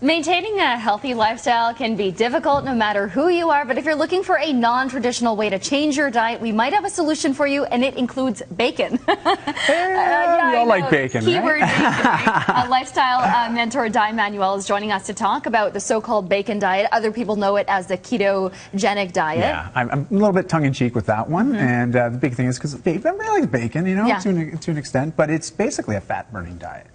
Maintaining a healthy lifestyle can be difficult no matter who you are, but if you're looking for a non-traditional way to change your diet, we might have a solution for you, and it includes bacon. We all like bacon, Keyword right? bacon. Lifestyle mentor Dai Manuel is joining us to talk about the so-called bacon diet. Other people know it as the Ketogenic Diet. Yeah, I'm a little bit tongue-in-cheek with that one, and the big thing is because everybody likes bacon, you know, to an extent, but it's basically a fat-burning diet.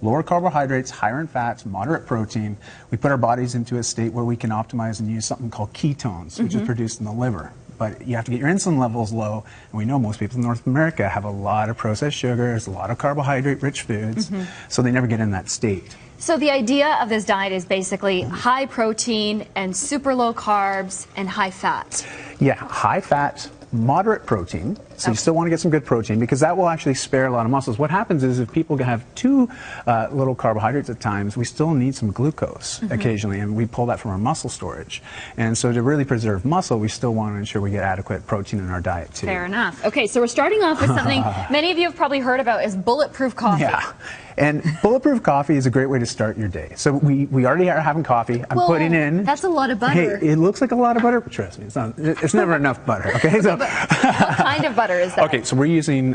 Lower carbohydrates, higher in fats, moderate protein. We put our bodies into a state where we can optimize and use something called ketones, which is produced in the liver. But you have to get your insulin levels low, and we know most people in North America have a lot of processed sugars, a lot of carbohydrate-rich foods, so they never get in that state. So the idea of this diet is basically high protein and super low carbs and high fat. Yeah, high fat, moderate protein. So you still want to get some good protein because that will actually spare a lot of muscles. What happens is if people have too little carbohydrates at times, we still need some glucose occasionally, and we pull that from our muscle storage. And so to really preserve muscle, we still want to ensure we get adequate protein in our diet too. Fair enough. Okay, so we're starting off with something many of you have probably heard about is Bulletproof Coffee. Yeah. And Bulletproof Coffee is a great way to start your day. So we already are having coffee. I'm putting in. That's a lot of butter. Hey, it looks like a lot of butter, but trust me, it's never enough butter. Okay, so what kind of butter is that? Okay, so we're using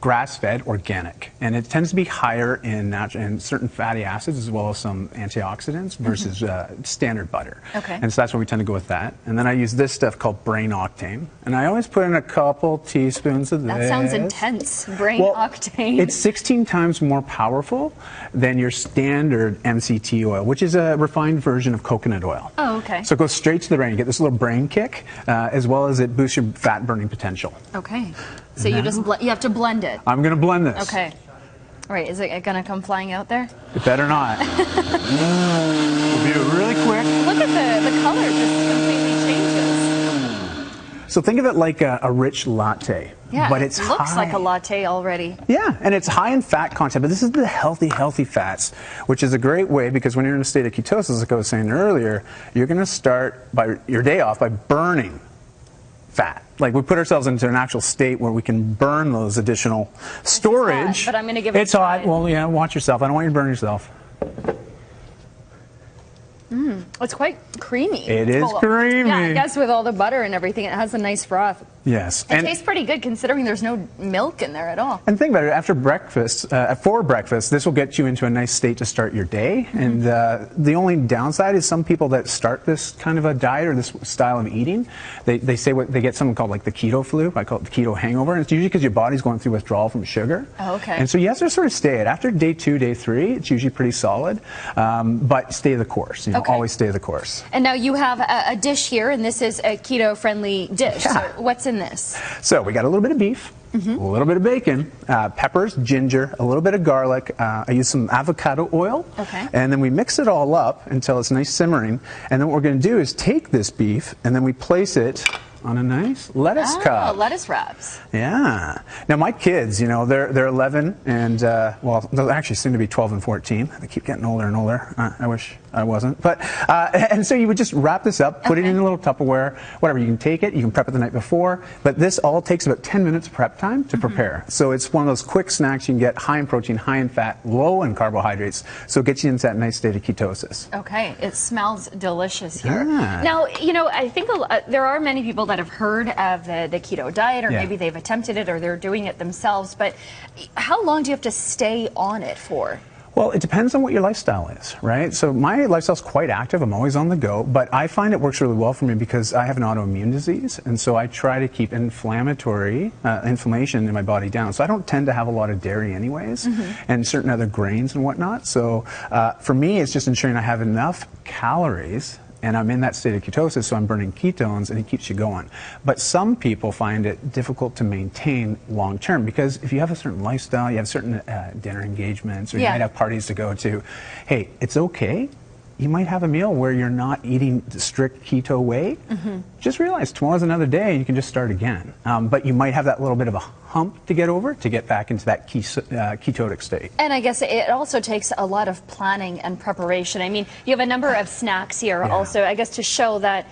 grass-fed organic, and it tends to be higher in certain fatty acids as well as some antioxidants versus standard butter. Okay. And so that's where we tend to go with that. And then I use this stuff called Brain Octane, and I always put in a couple teaspoons of this. That sounds intense. Brain Octane. It's 16 times more powerful than your standard MCT oil, which is a refined version of coconut oil. Oh, okay. So it goes straight to the brain. You get this little brain kick, as well as it boosts your fat burning potential. Okay. So you have to blend it. I'm going to blend this. Okay. All right, is it going to come flying out there? It better not. We'll do it really quick. Look at the color just completely changes. So think of it like a rich latte. Yeah, but it looks like a latte already. Yeah, and it's high in fat content, but this is the healthy fats, which is a great way because when you're in a state of ketosis, like I was saying earlier, you're going to start your day off by burning fat. Like we put ourselves into an actual state where we can burn those additional storage. It's hot, but I'm going to give it a try. It's hot. Well, yeah, watch yourself. I don't want you to burn yourself. It's quite creamy. It is creamy. Yeah, I guess with all the butter and everything, it has a nice froth. Yes. It tastes pretty good considering there's no milk in there at all. And think about it, after breakfast, for breakfast, this will get you into a nice state to start your day. And the only downside is some people that start this kind of a diet or this style of eating, they say they get something called like the keto flu. I call it the keto hangover. And it's usually because your body's going through withdrawal from sugar. Oh, okay. And so you have to sort of stay it. After day 2, day 3, it's usually pretty solid. But stay the course. You know, always stay the course. And now you have a dish here, and this is a keto-friendly dish. Yeah. So what's in this? So we got a little bit of beef, a little bit of bacon, peppers, ginger, a little bit of garlic. I use some avocado oil. Okay. And then we mix it all up until it's nice simmering. And then what we're going to do is take this beef and then we place it on a nice lettuce cup. Lettuce wraps. Yeah. Now my kids, you know, they're 11 and well, they're actually soon to be 12 and 14. They keep getting older and older. I wish I wasn't. But and so you would just wrap this up, put it in a little Tupperware, whatever. You can take it, you can prep it the night before. But this all takes about 10 minutes of prep time to prepare. So it's one of those quick snacks you can get, high in protein, high in fat, low in carbohydrates. So it gets you into that nice state of ketosis. Okay. It smells delicious here. Ah. Now, you know, I think there are many people that have heard of the keto diet, or maybe they've attempted it, or they're doing it themselves. But how long do you have to stay on it for? Well, it depends on what your lifestyle is, right? So my lifestyle's quite active. I'm always on the go, but I find it works really well for me because I have an autoimmune disease, and so I try to keep inflammation in my body down. So I don't tend to have a lot of dairy anyways, and certain other grains and whatnot. So for me, it's just ensuring I have enough calories and I'm in that state of ketosis, so I'm burning ketones, and it keeps you going. But some people find it difficult to maintain long term because if you have a certain lifestyle, you have certain dinner engagements, or you might have parties to go to, hey, it's okay. You might have a meal where you're not eating the strict keto way. Just realize tomorrow's another day and you can just start again. But you might have that little bit of a hump to get over to get back into that ketotic state. And I guess it also takes a lot of planning and preparation. I mean, you have a number of snacks here also, I guess, to show that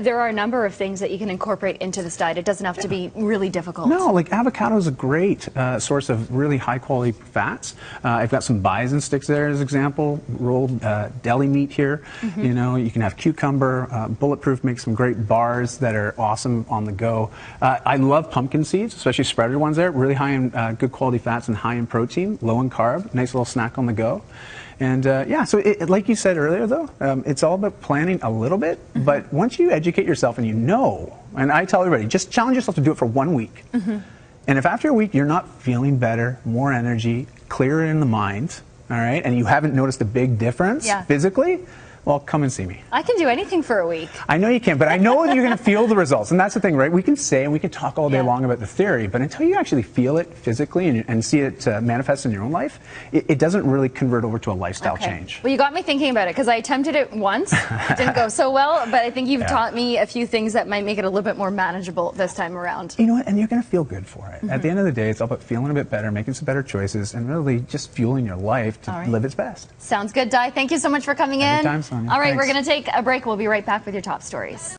there are a number of things that you can incorporate into this diet. It doesn't have to be really difficult. No, like avocado is a great source of really high quality fats. I've got some bison sticks there as an example, rolled deli meat here. You know, you can have cucumber. Bulletproof makes some great bars that are awesome on the go. I love pumpkin seeds, especially spreaded ones there, really high in good quality fats and high in protein, low in carb, nice little snack on the go. And yeah, so like you said earlier though, it's all about planning a little bit, but once you educate yourself and you know, and I tell everybody, just challenge yourself to do it for 1 week. And if after a week you're not feeling better, more energy, clearer in the mind, all right, and you haven't noticed a big difference physically, well, come and see me. I can do anything for a week. I know you can, but I know you're going to feel the results. And that's the thing, right? We can say and we can talk all day long about the theory, but until you actually feel it physically and see it manifest in your own life, it doesn't really convert over to a lifestyle change. Well, you got me thinking about it because I attempted it once. It didn't go so well, but I think you've taught me a few things that might make it a little bit more manageable this time around. You know what? And you're going to feel good for it. At the end of the day, it's all about feeling a bit better, making some better choices, and really just fueling your life to live its best. Sounds good, Dai. Thank you so much for coming in. Anytime, Sonia. All right, Thanks. we're going to take a break. We'll be right back with your top stories.